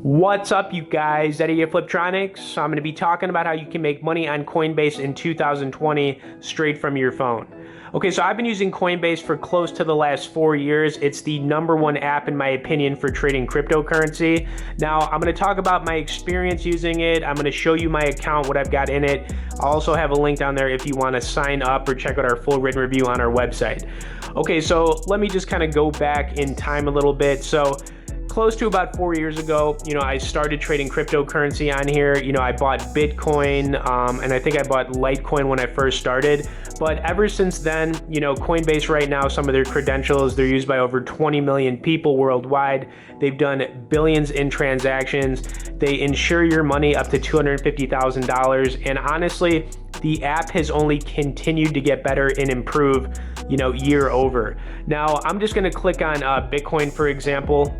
What's up, you guys? Eddie at Fliptroniks. I'm going to be talking about how you can make money on Coinbase in 2020 straight from your phone. Okay, so I've been using Coinbase for close to the last 4 years. It's the #1 app, in my opinion, for trading cryptocurrency. Now, I'm going to talk about my experience using it. I'm going to show you my account, what I've got in it. I'll also have a link down there if you want to sign up or check out our full written review on our website. Okay, so let me just kind of go back in time a little bit. So close to about 4 years ago, I started trading cryptocurrency on here. I bought Bitcoin, and I think I bought Litecoin when I first started. But ever since then, Coinbase right now, some of their credentials, they're used by over 20 million people worldwide. They've done billions in transactions. They insure your money up to $250,000. And honestly, the app has only continued to get better and improve, year over. Now, I'm just going to click on Bitcoin, for example.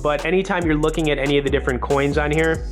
But anytime you're looking at any of the different coins on here,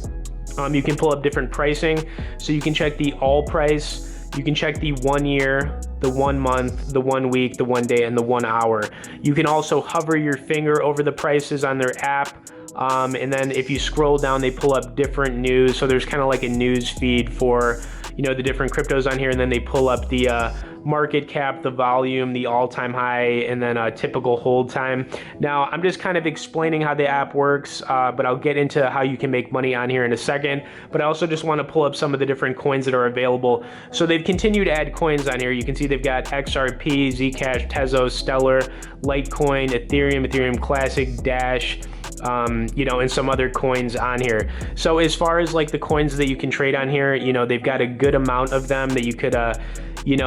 you can pull up different pricing. So you can check the all price. You can check the 1 year, the 1 month, the 1 week, the 1 day, and the 1 hour. You can also hover your finger over the prices on their app. And then if you scroll down, they pull up different news. So there's kind of like a news feed for, the different cryptos on here. And then they pull up the market cap, the volume, the all-time high, and then a typical hold time. Now, I'm just kind of explaining how the app works, but I'll get into how you can make money on here in a second. But I also just want to pull up some of the different coins that are available. So they've continued to add coins on here. You can see they've got XRP, Zcash, Tezos, Stellar, Litecoin, Ethereum Classic, Dash, and some other coins on here. So as far as like the coins that you can trade on here, they've got a good amount of them that you could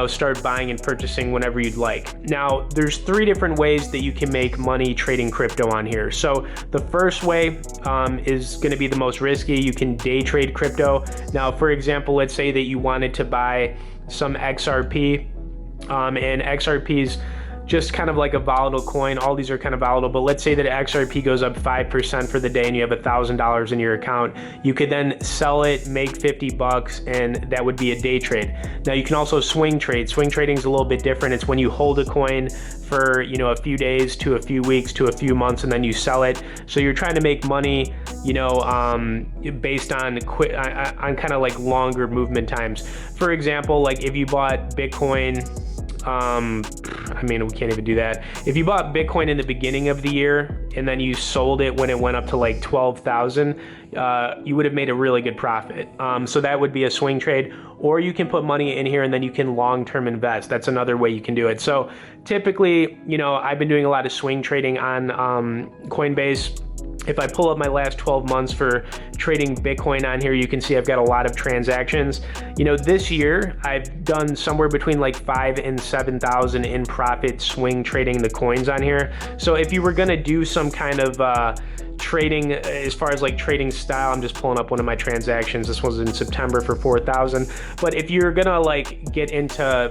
start buying and purchasing whenever you'd like. Now, there's 3 different ways that you can make money trading crypto on here. So the first way is going to be the most risky. You can day trade crypto. Now, for example, let's say that you wanted to buy some XRP, and XRP's just kind of like a volatile coin. All these are kind of volatile, but let's say that XRP goes up 5% for the day and you have $1,000 in your account. You could then sell it, make 50 bucks, and that would be a day trade. Now, you can also swing trade. Swing trading is a little bit different. It's when you hold a coin for, a few days to a few weeks to a few months, and then you sell it. So you're trying to make money, based on kind of like longer movement times. For example, like if you bought Bitcoin, we can't even do that. If you bought Bitcoin in the beginning of the year and then you sold it when it went up to like 12,000, you would have made a really good profit. So that would be a swing trade, or you can put money in here and then you can long-term invest. That's another way you can do it. So typically, I've been doing a lot of swing trading on Coinbase. If I pull up my last 12 months for trading Bitcoin on here, you can see I've got a lot of transactions. This year I've done somewhere between like 5,000 and 7,000 in profit swing trading the coins on here. So if you were going to do some kind of trading, as far as like trading style, I'm just pulling up one of my transactions. This was in September for 4,000. But if you're gonna like get into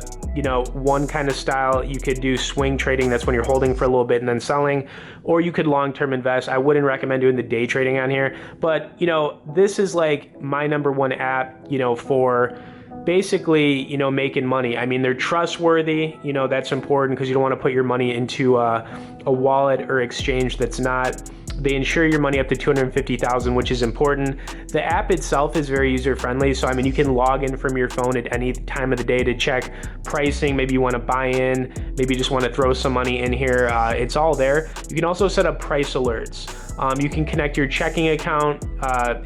one kind of style, you could do swing trading. That's when you're holding for a little bit and then selling, or you could long-term invest. I wouldn't recommend doing the day trading on here, but this is like my #1 app, for basically, making money. I mean, they're trustworthy, that's important because you don't want to put your money into a wallet or exchange that's not. They insure your money up to $250,000, which is important. The app itself is very user-friendly. So, you can log in from your phone at any time of the day to check pricing. Maybe you want to buy in, maybe you just want to throw some money in here. It's all there. You can also set up price alerts. You can connect your checking account.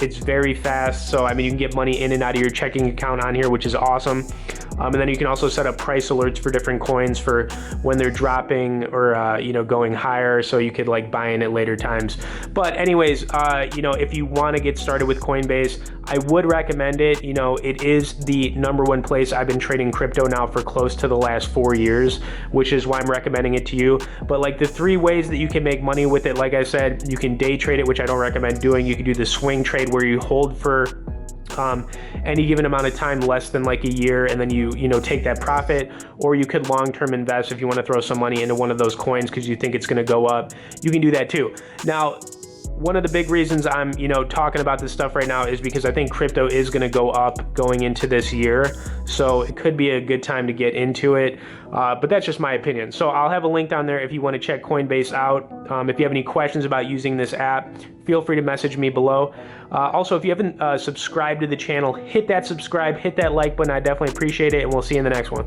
It's very fast. So, you can get money in and out of your checking account on here, which is awesome. And then you can also set up price alerts for different coins for when they're dropping or, going higher. So you could like buy in at later times. But anyways, if you want to get started with Coinbase, I would recommend it. It is the #1 place. I've been trading crypto now for close to the last 4 years, which is why I'm recommending it to you. But like the 3 ways that you can make money with it, like I said, you can day trade it, which I don't recommend doing. You can do the swing trade where you hold for any given amount of time, less than like a year, and then you take that profit. Or you could long-term invest if you want to throw some money into one of those coins because you think it's going to go up. You can do that too. Now, one of the big reasons I'm, talking about this stuff right now is because I think crypto is going to go up going into this year. So it could be a good time to get into it. But that's just my opinion. So I'll have a link down there if you want to check Coinbase out. If you have any questions about using this app, feel free to message me below. Also, if you haven't subscribed to the channel, hit that subscribe, hit that like button. I definitely appreciate it, and we'll see you in the next one.